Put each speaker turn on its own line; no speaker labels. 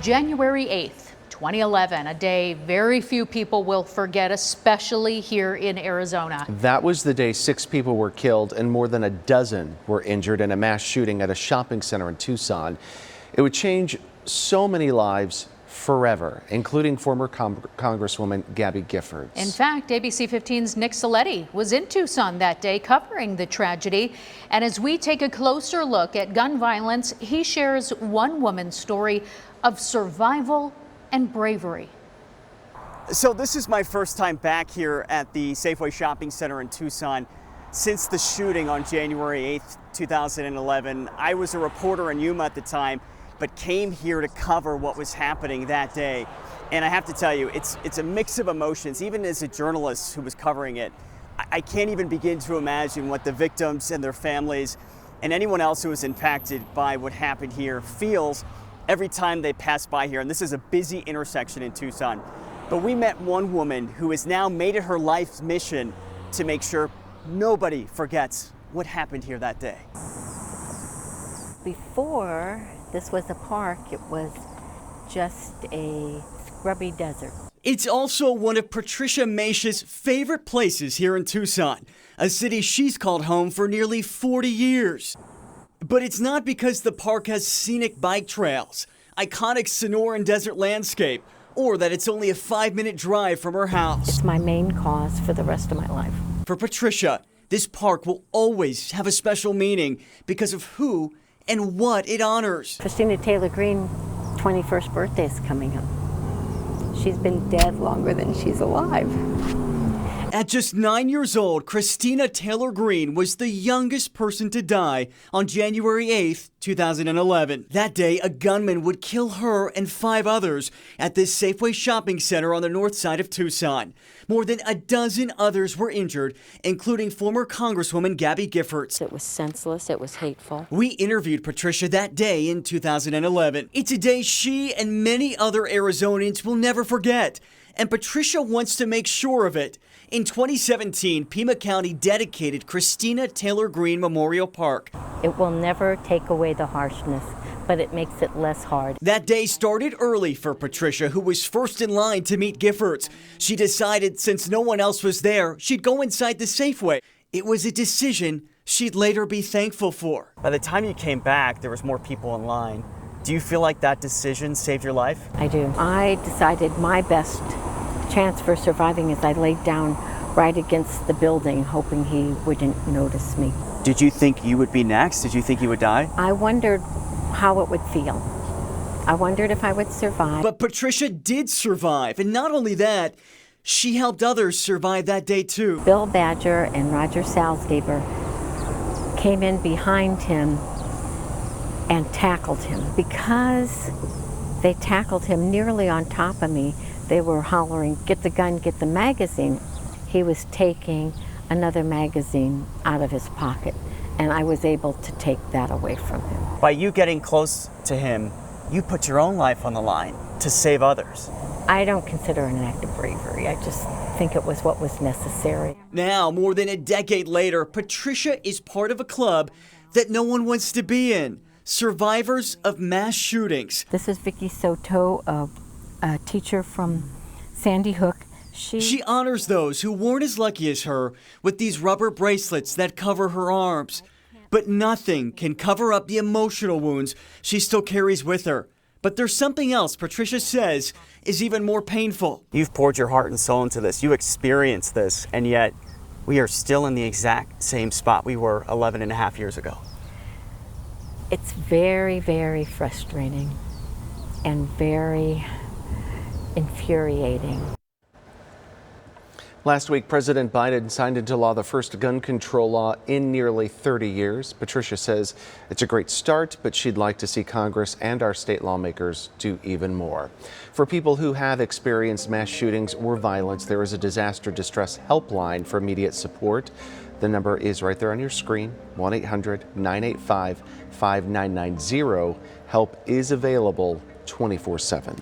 January 8th, 2011, a day very few people will forget, especially here in Arizona.
That was the day 6 people were killed and more than a dozen were injured in a mass shooting at a shopping center in Tucson. It would change so many lives forever, including former Congresswoman Gabby Giffords.
In fact, ABC 15's Nick Saletti was in Tucson that day covering the tragedy. And as we take a closer look at gun violence, he shares one woman's story of survival and bravery.
So this is my first time back here at the Safeway shopping center in Tucson since the shooting on January 8th, 2011. I was a reporter in Yuma at the time, but came here to cover what was happening that day. And I have to tell you, it's a mix of emotions. Even as a journalist who was covering it, I can't even begin to imagine what the victims and their families and anyone else who was impacted by what happened here feels every time they pass by here. And this is a busy intersection in Tucson. But we met one woman who has now made it her life's mission to make sure nobody forgets what happened here that day.
Before this was a park, it was just a scrubby desert.
It's also one of Patricia Maisch's favorite places here in Tucson, a city she's called home for nearly 40 years. But it's not because the park has scenic bike trails, iconic Sonoran desert landscape, or that it's only a 5-minute drive from her house.
It's my main cause for the rest of my life.
For Patricia, this park will always have a special meaning because of who and what it honors.
Christina Taylor Green, 21st birthday is coming up. She's been dead longer than she's alive.
At just 9 years old, Christina Taylor Green was the youngest person to die on January 8th, 2011. That day, a gunman would kill her and 5 others at this Safeway shopping center on the north side of Tucson. More than a dozen others were injured, including former Congresswoman Gabby Giffords.
It was senseless. It was hateful.
We interviewed Patricia that day in 2011. It's a day she and many other Arizonans will never forget. And Patricia wants to make sure of it. In 2017, Pima County dedicated Christina Taylor Green Memorial Park.
It will never take away the harshness, but it makes it less hard.
That day started early for Patricia, who was first in line to meet Giffords. She decided since no one else was there, she'd go inside the Safeway. It was a decision she'd later be thankful for. By the time you came back, there was more people in line. Do you feel like that decision saved your life?
I do. I decided my best chance for surviving is I laid down right against the building, hoping he wouldn't notice me.
Did you think you would be next? Did you think you would die?
I wondered how it would feel. I wondered if I would survive.
But Patricia did survive. And not only that, she helped others survive that day too.
Bill Badger and Roger Salzgeber came in behind him and tackled him. Because they tackled him nearly on top of me, they were hollering, "Get the gun, get the magazine." He was taking another magazine out of his pocket, and I was able to take that away from him.
By you getting close to him, you put your own life on the line to save others.
I don't consider it an act of bravery. I just think it was what was necessary.
Now, more than a decade later, Patricia is part of a club that no one wants to be in. Survivors of mass shootings.
This is Vicky Soto, a teacher from Sandy Hook.
She honors those who weren't as lucky as her with these rubber bracelets that cover her arms. But nothing can cover up the emotional wounds she still carries with her. But there's something else Patricia says is even more painful. You've poured your heart and soul into this. You experienced this, and yet we are still in the exact same spot we were 11 and a half years ago.
It's very, very frustrating and very infuriating.
Last week, President Biden signed into law the first gun control law in nearly 30 years. Patricia says it's a great start, but she'd like to see Congress and our state lawmakers do even more. For people who have experienced mass shootings or violence, there is a disaster distress helpline for immediate support. The number is right there on your screen, 1-800-985-5990. Help is available 24/7.